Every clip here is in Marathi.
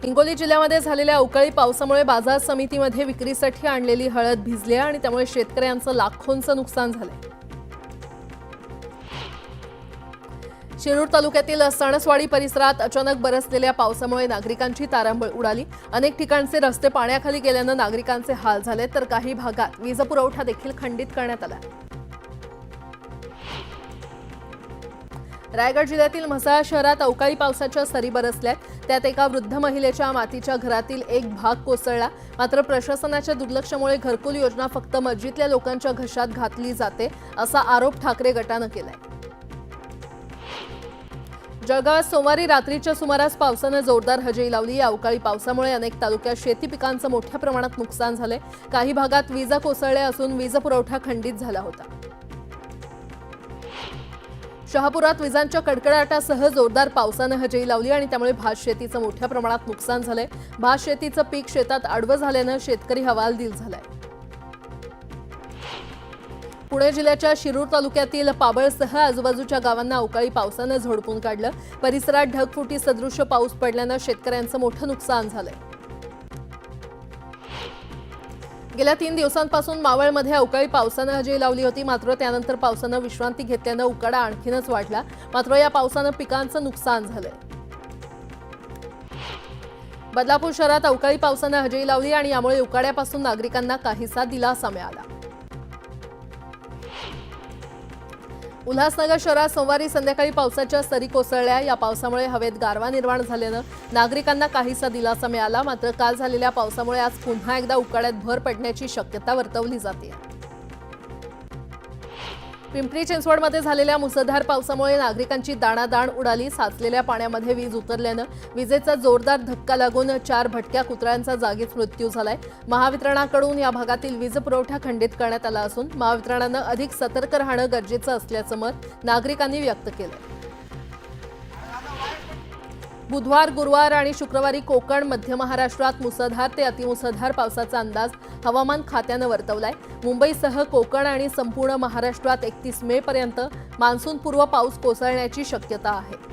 हिंगोली जिल्ह्यामध्ये झालेल्या अवकाळी पावसामुळे बाजार समितीमध्ये विक्रीसाठी आणलेली हळद भिजली आणि त्यामुळे शेतकऱ्यांचं लाखोंचं नुकसान झालंय। शिरूर तालुक्यातील सणसवाडी परिसरात अचानक बरसलेल्या पावसामुळे नागरिकांची तारांबळ उडाली। अनेक ठिकाणचे रस्ते पाण्याखाली गेल्यानं नागरिकांचे हाल झाले, तर काही भागात वीज पुरवठा देखील खंडित करण्यात आला। रायगड जिल्ह्यातील म्हसळा शहरात अवकाळी पावसाच्या सरी बरसल्यात। त्यात एका वृद्ध महिलेच्या मातीच्या घरातील एक भाग कोसळला। मात्र प्रशासनाच्या दुर्लक्षामुळे घरकुल योजना फक्त मर्जीतल्या लोकांच्या घशात घातली जाते, असा आरोप ठाकरे गटानं केलाय। जळगावात सोमवारी रात्रीच्या सुमारास पावसानं जोरदार हजेरी लावली। या अवकाळी पावसामुळे अनेक तालुक्यात शेती पिकांचं मोठ्या प्रमाणात नुकसान झालंय। काही भागात वीज कोसळल्या असून वीज पुरवठा खंडित झाला होता। शहापुरात विजांच्या कडकडाटासह जोरदार पावसानं हजेरी लावली आणि त्यामुळे भात शेतीचं मोठ्या प्रमाणात नुकसान झालंय। भात शेतीचं पीक शेतात आडवं झाल्यानं शेतकरी हवालदिल झालाय। पुणे जिल्ह्याच्या शिरूर तालुक्यातील पाबळसह आजूबाजूच्या गावांना अवकाळी पावसानं झोडपून काढलं। परिसरात ढगफुटी सदृश्य पाऊस पडल्यानं शेतकऱ्यांचं मोठं नुकसान झालंय। गेल्या 3 दिवसांपासून मावळमध्ये अवकाळी पावसानं हजेरी लावली होती। मात्र त्यानंतर पावसानं विश्रांती घेतल्यानं उकाडा आणखीनच वाढला। मात्र या पावसानं पिकांचं नुकसान झालंय। बदलापूर शहरात अवकाळी पावसानं हजेरी लावली आणि यामुळे उकाड्यापासून नागरिकांना काहीसा दिलासा मिळाला। उल्हासनगर शहरात सोमवारी संध्याकाळी पावसाच्या सरी कोसळल्या। या पावसामुळे हवेत गारवा निर्माण झाल्यानं नागरिकांना काहीसा दिलासा मिळाला। मात्र काल झालेल्या पावसामुळे आज पुन्हा एकदा उकाड्यात भर पडण्याची शक्यता वर्तवली जाते। पिंपरी चिंचवडमध्ये झालेल्या मुसळधार पावसामुळे नागरिकांची दाणादाण उडाली। साचलेल्या पाण्यामध्ये वीज उतरल्यानं विजेचा जोरदार धक्का लागून 4 भटक्या कुत्र्यांचा जागीच मृत्यू झालाय। महावितरणाकडून या भागातील वीज पुरवठा खंडित करण्यात आला असून महावितरणानं अधिक सतर्क राहणं गरजेचं असल्याचं मत नागरिकांनी व्यक्त केलंय। बुधवार, गुरुवार आणि शुक्रवारी कोकण, मध्य महाराष्ट्रात मुसळधार ते अतिमुसळधार पावसाचा अंदाज हवामान खात्यानं वर्तवलाय। मुंबईसह कोकण आणि संपूर्ण महाराष्ट्रात 31 मे पर्यंत मान्सूनपूर्व पाऊस कोसळण्याची शक्यता आहे।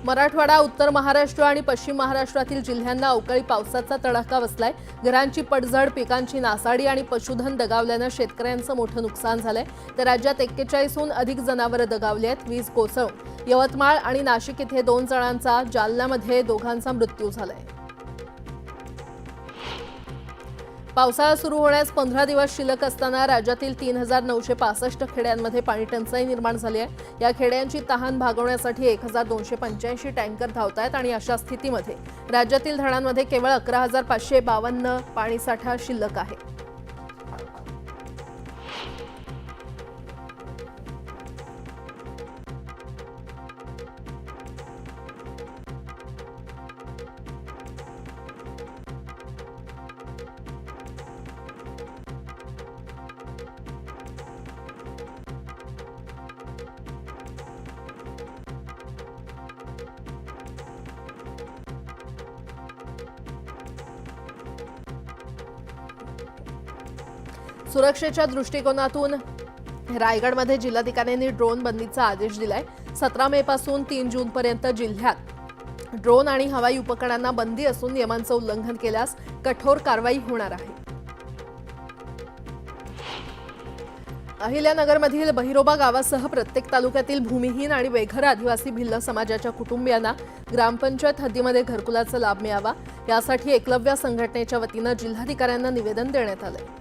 मराठवाडा, उत्तर महाराष्ट्र आणि पश्चिम महाराष्ट्रातील जिल्ह्यांना अवकाळी पावसाचा तडाखा बसलाय। घरांची पडझड, पिकांची नासाडी आणि पशुधन दगावल्यानं शेतकऱ्यांचं मोठं नुकसान झालंय। तर राज्यात 41हून अधिक जनावरं दगावली आहेत। वीज कोसळून यवतमाळ आणि नाशिक इथे 2 जणांचा, जालन्यामध्ये 2घांचा मृत्यू झालाय। पावसाळा सुरू होण्यास 15 दिवस शिल्लक असताना राज्यातील 3965 खेड्यांमध्ये पाणी टंचाई निर्माण झाली आहे। या खेड्यांची तहान भागवण्यासाठी 1285 टँकर धावतायत आणि अशा स्थितीमध्ये राज्यातील धरणांमध्ये केवळ 11552 पाणीसाठा शिल्लक आहे। सुरक्षेच्या दृष्टिकोनातून रायगडमध्ये जिल्हाधिकाऱ्यांनी ड्रोन बंदीचा आदेश दिलाय। 17 मे पासून 3 जून पर्यंत जिल्ह्यात ड्रोन आणि हवाई उपकरणांना बंदी असून नियमांचं उल्लंघन केल्यास कठोर कारवाई होणार आहे। अहिल्यानगरमधील बहिरोबा गावासह प्रत्येक तालुक्यातील भूमिहीन आणि बेघर आदिवासी भिल्ल समाजाच्या कुटुंबियांना ग्रामपंचायत हद्दीमध्ये घरकुलाचा लाभ मिळावा, यासाठी एकलव्य संघटनेच्या वतीनं जिल्हाधिकाऱ्यांना निवेदन देण्यात आलंय।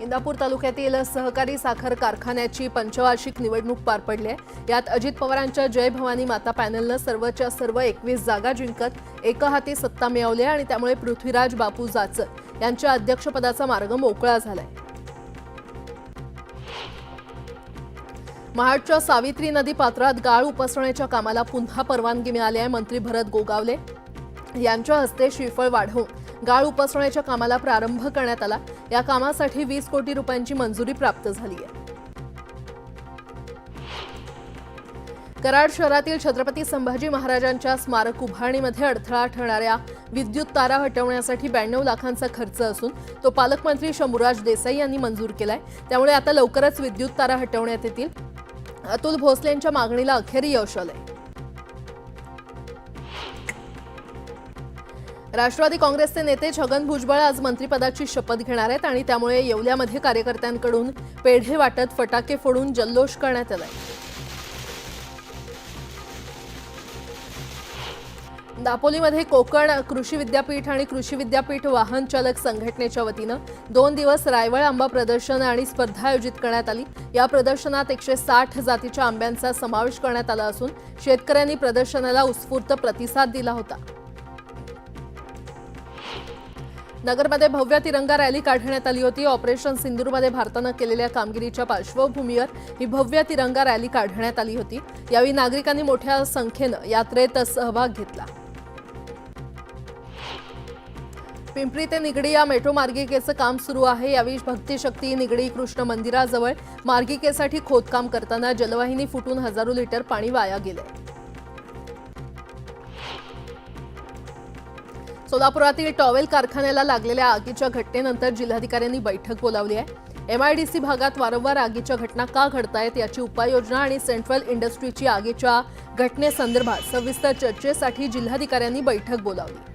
इंदापूर तालुक्यातील सहकारी साखर कारखान्याची पंचवार्षिक निवडणूक पार पडली आहे। यात अजित पवारांच्या जय भवानी माता पॅनलनं सर्वच्या सर्व 21 जागा जिंकत एकहाती सत्ता मिळवली आणि त्यामुळे पृथ्वीराज बापू जाचर यांच्या अध्यक्षपदाचा मार्ग मोकळा झालाय। महाडच्या सावित्री नदी पात्रात गाळ उपसण्याच्या कामाला पुन्हा परवानगी मिळाली आहे। मंत्री भरत गोगावले यांच्या हस्ते श्रीफळ वाढवून गाळ उपसण्याच्या कामाला प्रारंभ करण्यात आला। या कामासाठी 20 कोटी रुपयांची मंजुरी प्राप्त झाली आहे। कराड शहरातील छत्रपती संभाजी महाराजांच्या स्मारक उभारणीमध्ये अडथळा ठरणाऱ्या विद्युत तारा हटवण्यासाठी 92 लाखांचा खर्च असून तो पालकमंत्री शंभूराज देसाई यांनी मंजूर केलाय। त्यामुळे आता लवकरच विद्युत तारा हटवण्यात येतील। अतुल भोसलेंच्या मागणीला अखेर यश आलंय। राष्ट्रवादी काँग्रेसचे नेते छगन भुजबळ आज मंत्रिपदाची शपथ घेणार आहेत आणि त्यामुळे येवल्यामध्ये कार्यकर्त्यांकडून पेढे वाटत, फटाके फोडून जल्लोष करण्यात आलाय। दापोलीमध्ये कोकण कृषी विद्यापीठ आणि कृषी विद्यापीठ वाहन चालक संघटनेच्या वतीनं 2 दिवस रायवळ आंबा प्रदर्शन आणि स्पर्धा आयोजित करण्यात आली। या प्रदर्शनात 160 जातीच्या आंब्यांचा समावेश करण्यात आला असून शेतकऱ्यांनी प्रदर्शनाला उत्स्फूर्त प्रतिसाद दिला होता। नगरमध्ये भव्य तिरंगा रॅली काढण्यात आली होती। ऑपरेशन सिंदूरमध्ये भारतानं केलेल्या कामगिरीच्या पार्श्वभूमीवर ही भव्य तिरंगा रॅली काढण्यात आली होती। यावेळी नागरिकांनी मोठ्या संख्येनं यात्रेत सहभाग घेतला। पिंपरी ते निगडी या मेट्रो मार्गिकेचं काम सुरू आहे। यावेळी भक्तिशक्ती निगडी कृष्ण मंदिराजवळ मार्गिकेसाठी खोदकाम करताना जलवाहिनी फुटून हजारो लिटर पाणी वाया गेले। सोलापुरातील टॉवेल कारखान्याला लागलेल्या आगीच्या घटनेनंतर जिल्हाधिकाऱ्यांनी बैठक बोलावली आहे। MIDC भागात वारंवार आगीच्या घटना का घडतायत याची उपाययोजना आणि सेंट्रल इंडस्ट्रीची आगीच्या घटनेसंदर्भात सविस्तर चर्चेसाठी जिल्हाधिकाऱ्यांनी बैठक बोलावली।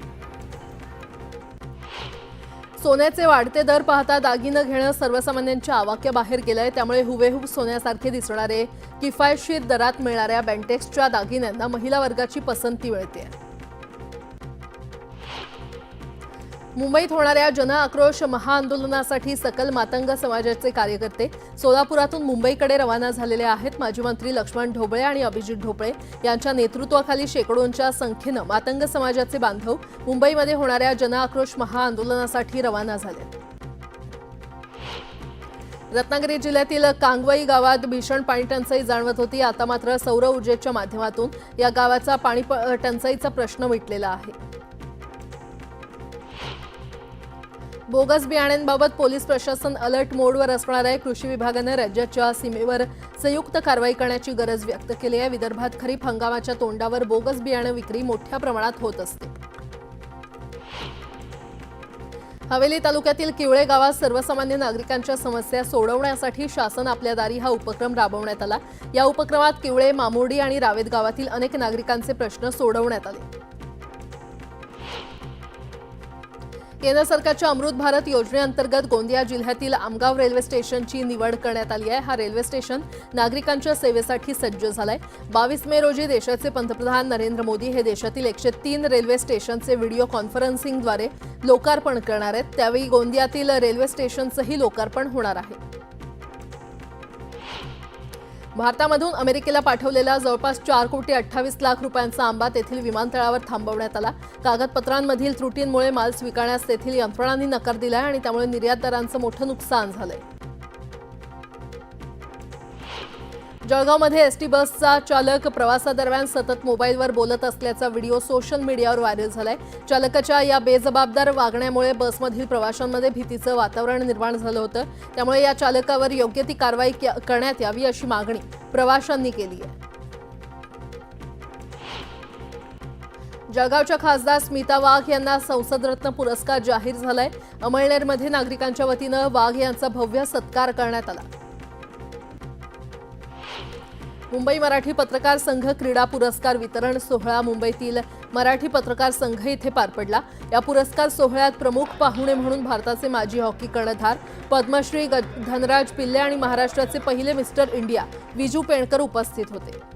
सोन्याचे वाढते दर पाहता दागिने घेणं सर्वसामान्यांच्या आवाक्याबाहेर गेलंय। त्यामुळे हुबेहूब सोन्यासारखे दिसणारे किफायतशीर दरात मिळणाऱ्या बेंटेक्सच्या दागिन्यांना महिला वर्गाची पसंती मिळते। मुंबईत होणाऱ्या जनआक्रोश महाआंदोलनासाठी सकल मातंग समाजाचे कार्यकर्ते सोलापुरातून मुंबईकडे रवाना झालेले आहेत। माजी मंत्री लक्ष्मण ढोबळे आणि अभिजित ढोबळे यांच्या नेतृत्वाखाली शेकडोंच्या संख्येनं मातंग समाजाचे बांधव मुंबईमध्ये होणाऱ्या जनआक्रोश महाआंदोलनासाठी रवाना झाले। रत्नागिरी जिल्ह्यातील कांगवई गावात भीषण पाणी टंचाई जाणवत होती। आता मात्र सौर ऊर्जेच्या माध्यमातून या गावाचा पाणी टंचाईचा प्रश्न मिटलेला आहे। बोगस बियाण्यांबाबत पोलीस प्रशासन अलर्ट मोडवर असणार आहे। कृषी विभागाने राज्याच्या सीमेवर संयुक्त कारवाई करण्याची गरज व्यक्त केली आहे। विदर्भात खरीप हंगामाच्या तोंडावर बोगस बियाणे विक्री मोठ्या प्रमाणात होत असते। हवेली तालुक्यातील किवळे गावात सर्वसामान्य नागरिकांच्या समस्या सोडवण्यासाठी शासन आपल्या दारी हा उपक्रम राबवण्यात आला। या उपक्रमात किवळे, मामुर्डी आणि रावेत गावातील अनेक नागरिकांचे प्रश्न सोडवण्यात आले। केंद्र सरकारच्या अमृत भारत योजनेअंतर्गत गोंदिया जिल्ह्यातील आमगाव रेल्वे स्टेशनची निवड करण्यात आली आहे। हा रेल्वे स्टेशन नागरिकांच्या सेवेसाठी सज्ज झालाय। 22 मे रोजी देशाचे पंतप्रधान नरेंद्र मोदी हे देशातील 103 रेल्वे स्टेशनचे व्हिडिओ कॉन्फरन्सिंगद्वारे लोकार्पण करणार आहेत। त्यावेळी गोंदियातील रेल्वे स्टेशनचंही लोकार्पण होणार आहे। भारतामधून अमेरिकेला पाठवलेला जवळपास 4,28,00,000 रुपयांचा आंबा तेथील विमानतळावर थांबवण्यात आला। कागदपत्रांमधील त्रुटींमुळे माल स्वीकारण्यास तेथील यंत्रणांनी नकार दिलाय आणि त्यामुळे निर्यातदारांचं मोठं नुकसान झालंय। जळगावमध्ये एसटी बसचा चालक प्रवासादरम्यान सतत मोबाईलवर बोलत असल्याचा व्हिडिओ सोशल मीडियावर व्हायरल झालाय। चालकाच्या या बेजबाबदार वागण्यामुळे बसमधील प्रवाशांमध्ये भीतीचं वातावरण निर्माण झालं होतं। त्यामुळे या चालकावर योग्य ती कारवाई करण्यात यावी अशी मागणी प्रवाशांनी केली आहे। जळगावच्या खासदार स्मिता वाघ यांना संसदरत्न पुरस्कार जाहीर झालाय। अमळनेरमध्ये नागरिकांच्या वतीनं वाघ यांचा भव्य सत्कार करण्यात आला। मुंबई मराठी पत्रकार संघ क्रीडा पुरस्कार वितरण सोहळा मुंबईतील मराठी पत्रकार संघ इथे पार पडला। या पुरस्कार सोहळ्यात प्रमुख पाहुणे म्हणून भारताचे माजी हॉकी कर्णधार पद्मश्री धनराज पिल्ले आणि महाराष्ट्राचे पहिले मिस्टर इंडिया विजू पेणकर उपस्थित होते।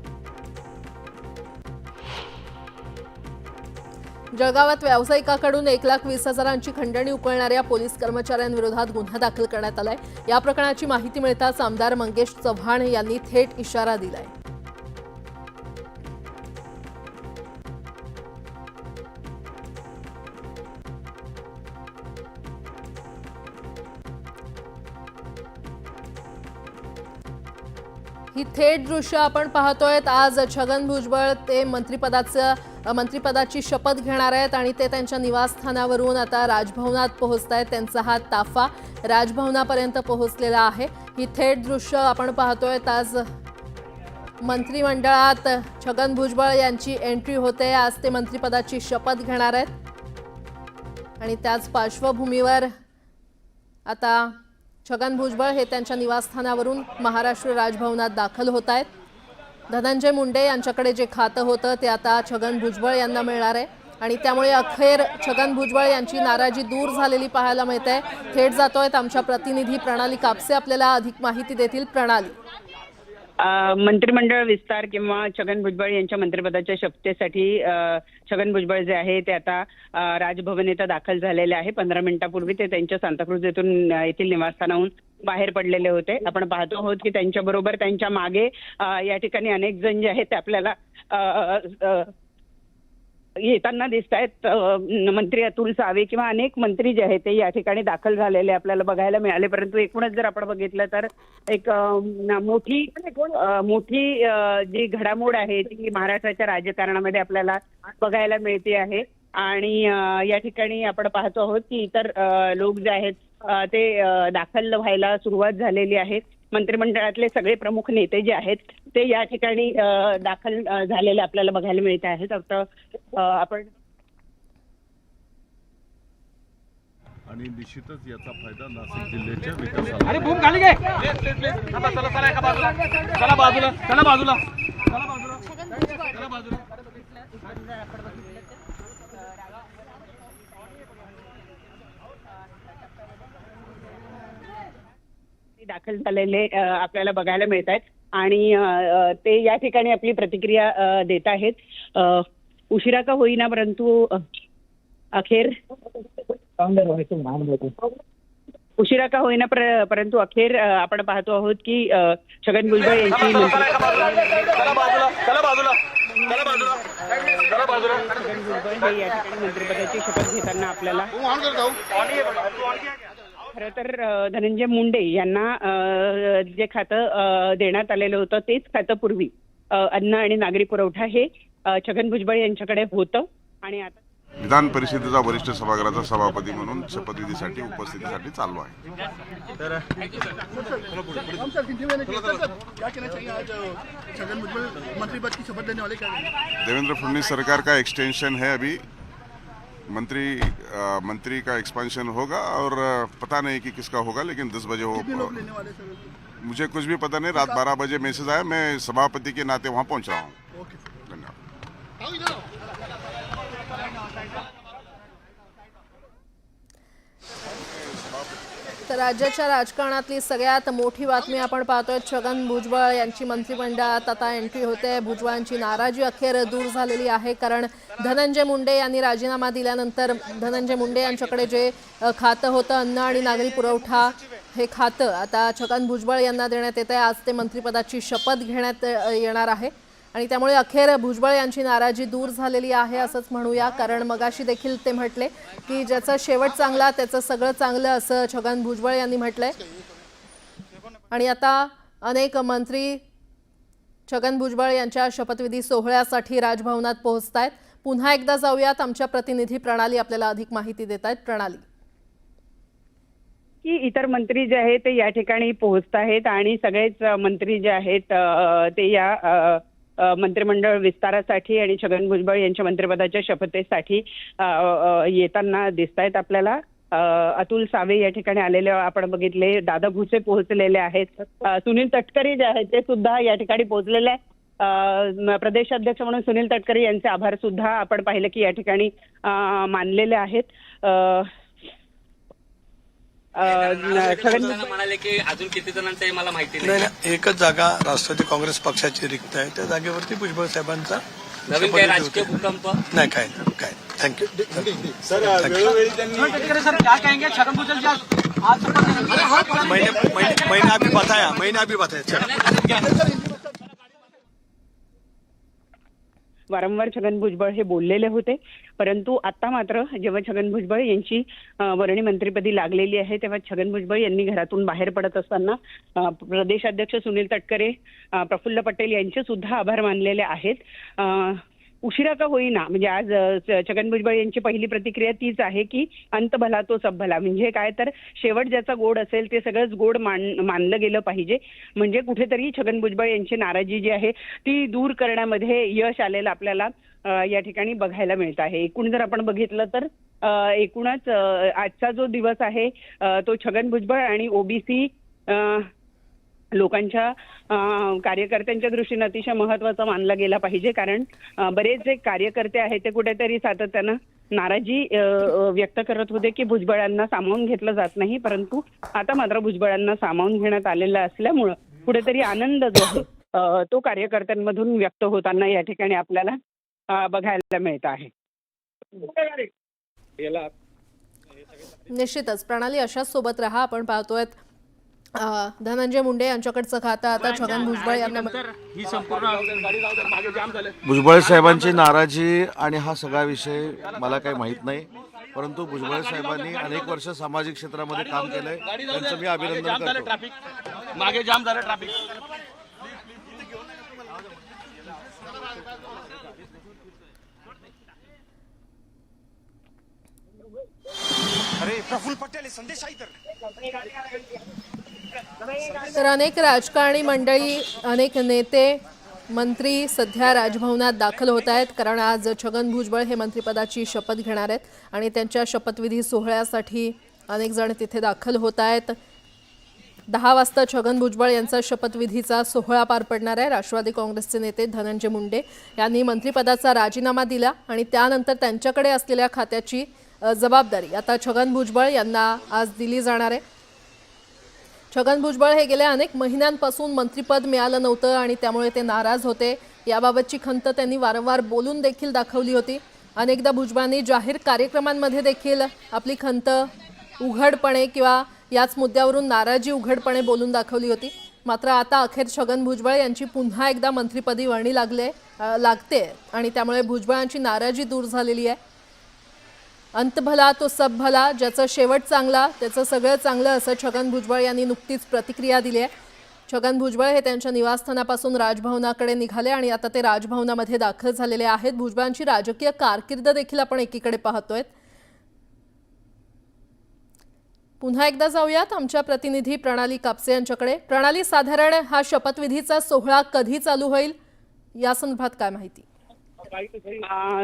जळगावात व्यावसायिकाकडून 1,20,000ची खंडणी उकळणाऱ्या पोलीस कर्मचाऱ्यांविरोधात गुन्हा दाखल करण्यात आलाय। या प्रकरणाची माहिती मिळताच आमदार मंगेश चव्हाण यांनी थेट इशारा दिलाय। ही थेट दृश्य आपण पाहतोय। आज छगन भुजबळ ते मंत्रिपदाची शपथ घेणार आहेत आणि ते त्यांच्या निवासस्थानावरून आता राजभवनात पोहोचतायत। त्यांचा हा ताफा राजभवनापर्यंत पोहोचलेला आहे। ही थेट दृश्य आपण पाहतोय। आज मंत्रिमंडळात छगन भुजबळ यांची एंट्री होते। आज ते मंत्रिपदाची शपथ घेणार आहेत आणि त्याच पार्श्वभूमीवर आता छगन भुजबळ हे त्यांच्या निवासस्थानावरून महाराष्ट्र राजभवनात दाखल होत आहेत। धनंजय मुंडे यांच्याकडे जे खातं होतं ते आता छगन भुजबळ यांना मिळणार आहे आणि त्यामुळे अखेर छगन भुजबळ यांची नाराजी दूर झालेली पाहायला मिळते। थेट जातोयत आमच्या प्रतिनिधी प्रणाली कापसे, आपल्याला अधिक माहिती देतील। प्रणाली, मंत्रिमंडळ विस्तार किंवा छगन भुजबळ यांच्या मंत्रिपदाच्या शपथेसाठी छगन भुजबळ जे आहे ते आता राजभवन येथे दाखल झालेले आहे। 15 मिनिटांपूर्वी ते त्यांच्या सांताक्रुझ येथील निवासस्थानाहून बाहेर पडलेले होते। आपण पाहतो आहोत की त्यांच्याबरोबर त्यांच्या मागे या ठिकाणी अनेक जण जे आहेत ते आपल्याला येताना दिसत आहेत। मंत्री अतुल सावे किंवा अनेक मंत्री जे आहेत ते या ठिकाणी दाखल झालेले आपल्याला बघायला मिळाले। परंतु एकूणच जर आपण बघितलं तर एक मोठी जी घडामोड आहे ती महाराष्ट्राच्या राजकारणामध्ये आपल्याला बघायला मिळते आहे। आणि या ठिकाणी आपण पाहतो आहोत की इतर लोक जे आहेत ते दाखल व्हायला सुरुवात झालेली आहे। मंत्रिमंडळातले सगळे प्रमुख नेते जे आहेत ते या ठिकाणी दाखल झालेले आपल्याला बघायला मिळत आहेत। आता आपण आणि निश्चितच याचा फायदा नाशिक जिल्ह्याच्या विकासाला। अरे बूम खाली घे, चला चला चला एका बाजूला, चला बाजूला, चला बाजूला, चला बाजूला, चला बाजूला। दाखल झालेले आपल्याला बघायला मिळत आहेत आणि ते या ठिकाणी आपली प्रतिक्रिया देत आहेत। उशिरा का होईना परंतु अखेर परंतु अखेर आपण पाहतो आहोत की छगन भुजबळ यांची छगन भुजबळ हे या ठिकाणी मंत्रिपदाची शपथ घेताना आपल्याला खरं तर धनंजय मुंडे यांना जे खातं देण्यात आलेलं होतं तेच खातं पूर्वी अन्न आणि नागरी पुरवठा हे छगन भुजबळ यांच्याकडे होतं आणि आता विधान परिषदेचा वरिष्ठ सभागृहाचा सभापती म्हणून शपथविधीसाठी उपस्थितीसाठी चाललो आहे। देवेंद्र फडणवीस सरकार का एक्सटेंशन है, अभी मंत्री का एक्सपेंशन होगा और पता नहीं कि किसका होगा, लेकिन 10 बजे हो। मुझे कुछ भी पता नहीं, रात 12 बजे मैसेज आया, मैं सभापति के नाते वहां पहुंच रहा हूं। धन्यवाद। तर राज्याच्या राजकारणातली सगळ्यात मोठी बातमी आपण पाहतोय, छगन भुजबळ यांची मंत्रिमंडळात आता एंट्री होते। भुजबळांची नाराजी अखेर दूर झालेली आहे, कारण धनंजय मुंडे यांनी राजीनामा दिल्यानंतर धनंजय मुंडे यांच्याकडे जे खातं होतं अन्न आणि नागरी पुरवठा हे खातं आता छगन भुजबळ यांना देण्यात येत आहे। आज ते मंत्रिपदाची शपथ घेण्यात येणार आहे आणि त्यामुळे अखेर भुजबळ यांची नाराजी दूर झालेली आहे असंच म्हणूया, कारण मगाशी देखील ते म्हटले की ज्याचा शेवट चांगला त्याचं सगळं चांगलं, असं छगन भुजबळ यांनी म्हटलंय। आणि आता अनेक मंत्री छगन भुजबळ यांच्या शपथविधी सोहळ्यासाठी राजभवनात पोहोचतायत। पुन्हा एकदा जाऊयात, आमच्या प्रतिनिधी प्रणाली आपल्याला अधिक माहिती देत आहेत। प्रणाली, की इतर मंत्री जे आहेत ते या ठिकाणी पोहोचत आहेत आणि सगळेच मंत्री जे आहेत ते या मंत्रिमंडळ विस्तारासाठी आणि छगन भुजबळ यांच्या मंत्रिपदाच्या शपथेसाठी येताना दिसत आहेत आपल्याला। अतुल सावे या ठिकाणी आलेले आपण बघितले, दादा भुसे पोहोचलेले आहेत, सुनील तटकरे जे आहेत ते सुद्धा या ठिकाणी पोहोचलेले आहेत। प्रदेशाध्यक्ष म्हणून सुनील तटकरे यांचे आभार सुद्धा आपण पाहिले की या ठिकाणी मानलेले आहेत। म्हणाले की अजून किती जणांचं मला माहिती नाही, एकच जागा राष्ट्रवादी काँग्रेस पक्षाची रिक्त आहे, त्या जागेवरती भुजबळ साहेबांचा नवीन काही राजकीय भूकंप नाही, काय थँक्यू सर वेळोवेळी त्यांनी सर क्या कहेंगे छगन भुजबळ आज महीना अभी बताया। वारंवार छगन भुजबळ हे बोललेले होते, परंतु आता मात्र जेव्हा छगन भुजबळ यांची वर्णी मंत्रिपदी लागलेली आहे तेव्हा छगन भुजबळ यांनी घरातून बाहेर पडत असताना प्रदेशाध्यक्ष सुनील तटकरे, प्रफुल्ल पटेल यांचे सुद्धा आभार मानलेले आहेत। उशिरा का होईना, म्हणजे आज छगन भुजबळ यांची पहिली प्रतिक्रिया तीच आहे की अंत भला तो सब भला, म्हणजे काय तर शेवट ज्याचा गोड असेल ते सगळंच गोड मानलं गेलं पाहिजे। म्हणजे कुठेतरी छगन भुजबळ यांची नाराजी जी आहे ती दूर करण्यामध्ये यश आलेलं आपल्याला या ठिकाणी बघायला मिळत आहे। एकूण जर आपण बघितलं तर एकूणच आजचा जो दिवस आहे तो छगन भुजबळ आणि ओबीसी लोकांच्या कार्यकर्त्यांच्या दृष्टीने अतिशय महत्त्वाचा मानला गेला पाहिजे, कारण बरेच जे कार्यकर्ते आहेत ते कुठेतरी सातत्यानं नाराजी व्यक्त करत होते की भुजबळांना सामावून घेतलं जात नाही, परंतु आता मात्र भुजबळांना सामावून घेण्यात आलेलं असल्यामुळं कुठेतरी आनंद जो आहे तो कार्यकर्त्यांमधून व्यक्त होताना या ठिकाणी आपल्याला बघायला मिळत आहे. निश्चितच प्रणाली अशाच सोबत राहा. आपण पाहतोय धनंजय मुंडे यांच्याकडचं खातं आता छगन भुजबळ यांना ही संपूर्ण गाडी जाऊ दे, मागे जाम झाले. भुजबळ साहेबांची नाराजी आणि हा सगळा विषय मला काही माहीत नाही, परंतु भुजबळ साहेबांनी अनेक वर्ष सामाजिक क्षेत्रामध्ये काम केलंय, त्यांचं मी अभिनंदन करतो. ट्रॅफिक मागे जाम झालं ट्रॅफिक. तर अनेक राजकारणी मंडळी, अनेक नेते, मंत्री सध्या राजभवनात दाखल होत आहेत, कारण आज छगन भुजबळ हे मंत्रिपदाची शपथ घेणार आहेत आणि त्यांच्या शपथविधी सोहळ्यासाठी अनेक जण तिथे दाखल होत आहेत. 10 वाजता छगन भुजबळ यांचा शपथविधीचा सोहळा पार पडणार आहे. राष्ट्रवादी काँग्रेसचे नेते धनंजय मुंडे यांनी मंत्रिपदाचा राजीनामा दिला आणि त्यानंतर त्यांच्याकडे असलेल्या खात्याची जबाबदारी आता छगन भुजबळ यांना आज दिली जाणार आहे. छगन भुजबळ हे गेल्या अनेक महिन्यांपासून मंत्रिपद मिळालं नव्हतं आणि त्यामुळे ते नाराज होते. याबाबतची खंत त्यांनी वारंवार बोलून देखील दाखवली होती. अनेकदा भुजबळांनी जाहीर कार्यक्रमांमध्ये देखील आपली खंत उघडपणे किंवा याच मुद्द्यावरून नाराजी उघडपणे बोलून दाखवली होती. मात्र आता अखेर छगन भुजबळ यांची पुन्हा एकदा मंत्रिपदी वर्णी लागते आणि त्यामुळे भुजबळांची नाराजी दूर झालेली आहे. अंत भला तो सब भला, ज्याचं शेवट चांगला त्याचं सगळं चांगलं, असं छगन भुजबळ यांनी नुकतीच प्रतिक्रिया दिली आहे. छगन भुजबळ हे त्यांच्या निवासस्थानापासून राजभवनाकडे निघाले आणि आता ते राजभवनामध्ये दाखल झालेले आहेत. भुजबळांची राजकीय कारकीर्द देखील आपण एकीकडे पाहतोय. पुन्हा एकदा जाऊयात आमच्या प्रतिनिधी प्रणाली कापसे यांच्याकडे. प्रणाली, साधारण हा शपथविधीचा सोहळा कधी चालू होईल या संदर्भात काय माहिती?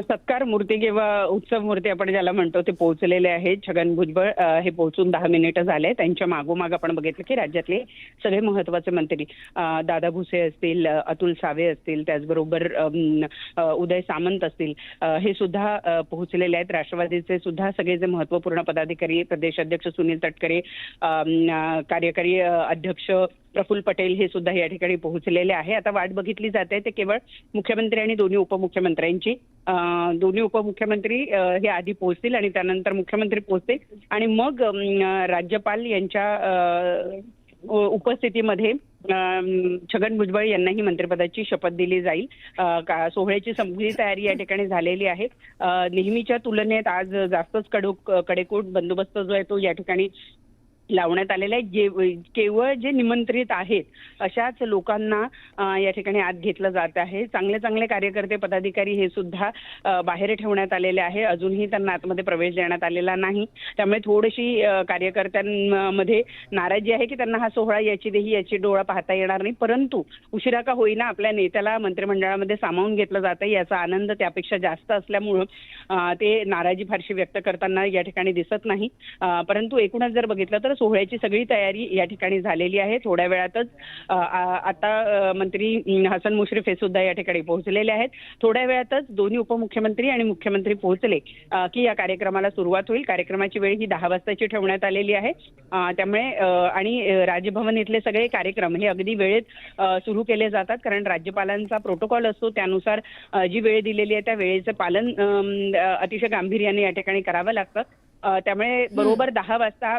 सत्कार मूर्ती किंवा उत्सव मूर्ती आपण ज्याला म्हणतो ते पोहोचलेले आहेत. छगन भुजबळ हे पोहोचून 10 मिनिटं झाले. त्यांच्या मागोमाग आपण बघितलं की राज्यातले सगळे महत्त्वाचे मंत्री दादा भुसे असतील, अतुल सावे असतील, त्याचबरोबर उदय सामंत असतील, हे सुद्धा पोहोचलेले आहेत. राष्ट्रवादीचे सुद्धा सगळे जे महत्त्वपूर्ण पदाधिकारी, प्रदेश अध्यक्ष सुनील तटकरे, कार्यकारी अध्यक्ष प्रफुल्ल पटेल हे सुद्धा या ठिकाणी पोहोचलेले आहे. आता वाट बघितली जाते ते केवळ मुख्यमंत्री आणि दोन्ही उपमुख्यमंत्र्यांची. दोन्ही उपमुख्यमंत्री हे आधी पोहोचतील आणि त्यानंतर मुख्यमंत्री पोहोचतील आणि मग राज्यपाल यांच्या उपस्थितीमध्ये छगन भुजबळ यांनाही मंत्रिपदाची शपथ दिली जाईल. सोहळ्याची संपूर्ण तयारी या ठिकाणी झालेली आहे. नेहमीच्या तुलनेत आज जास्तच कडेकोट बंदोबस्त जो आहे तो या ठिकाणी लावण्यात आलेला आहे. केवळ जे निमंत्रित आहेत अशाच लोकांना या ठिकाणी आत घेतलं जात आहे. चांगले चांगले कार्यकर्ते, पदाधिकारी हे सुद्धा बाहेर ठेवण्यात आलेले आहे. अजूनही त्यांना आतमध्ये प्रवेश देण्यात आलेला नाही. त्यामुळे थोडीशी कार्यकर्त्यांमध्ये नाराजी आहे की त्यांना हा सोहळा याची डोळा पाहता येणार नाही. परंतु उशिरा का होईना आपल्या नेत्याला मंत्रिमंडळामध्ये सामावून घेतलं जातं याचा आनंद त्यापेक्षा जास्त असल्यामुळं ते नाराजी फारशी व्यक्त करताना या ठिकाणी दिसत नाही. परंतु एकूणच जर बघितलं तर सोहळ्याची सगळी तयारी या ठिकाणी झालेली आहे. थोड्या वेळातच आता मंत्री हसन मुश्रीफ हे सुद्धा या ठिकाणी पोहोचलेले आहेत. थोड्या वेळातच दोन्ही उपमुख्यमंत्री आणि मुख्यमंत्री पोहोचले की या कार्यक्रमाला सुरुवात होईल. कार्यक्रमाची वेळ ही 10 वाजताची ठेवण्यात आलेली आहे. त्यामुळे आणि राजभवन इथले सगळे कार्यक्रम हे अगदी वेळेत सुरू केले जातात, कारण राज्यपालांचा प्रोटोकॉल असतो. त्यानुसार जी वेळ दिलेली आहे त्या वेळेचं पालन अतिशय गांभीर्याने या ठिकाणी करावं लागतं. त्यामुळे बरोबर 10 वाजता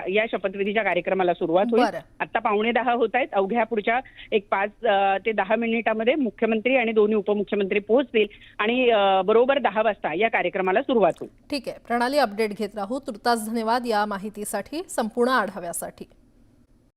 या शपथविधीच्या कार्यक्रमाला सुरुवात होईल. आता 9:15 होत आहेत. अवघ्या पुढच्या एक 5 ते 10 मिनिटांमध्ये मुख्यमंत्री आणि दोन्ही उपमुख्यमंत्री पोहोचतील आणि बरोबर 10 वाजता या कार्यक्रमाला सुरुवात होईल. ठीक आहे प्रणाली, अपडेट घेत राहू. तुर्तास धन्यवाद या माहितीसाठी, संपूर्ण आढाव्यासाठी.